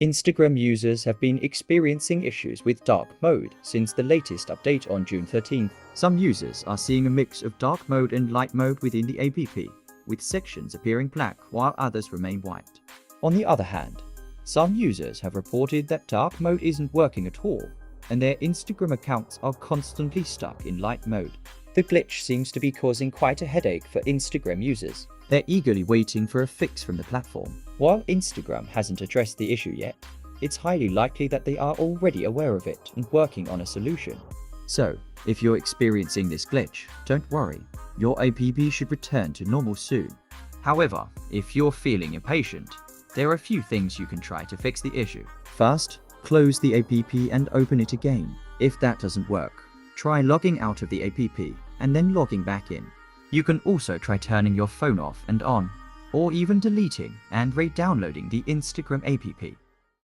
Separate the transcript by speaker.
Speaker 1: Instagram users have been experiencing issues with dark mode since the latest update on June 13th. Some users are seeing a mix of dark mode and light mode within the app, with sections appearing black while others remain white. On the other hand, some users have reported that dark mode isn't working at all, and their Instagram accounts are constantly stuck in light mode. The glitch seems to be causing quite a headache for Instagram users. They're eagerly waiting for a fix from the platform. While Instagram hasn't addressed the issue yet, it's highly likely that they are already aware of it and working on a solution. So, if you're experiencing this glitch, don't worry, your app should return to normal soon. However, if you're feeling impatient, there are a few things you can try to fix the issue. First, close the app and open it again. If that doesn't work, try logging out of the app and then logging back in. You can also try turning your phone off and on, or even deleting and re-downloading the Instagram app.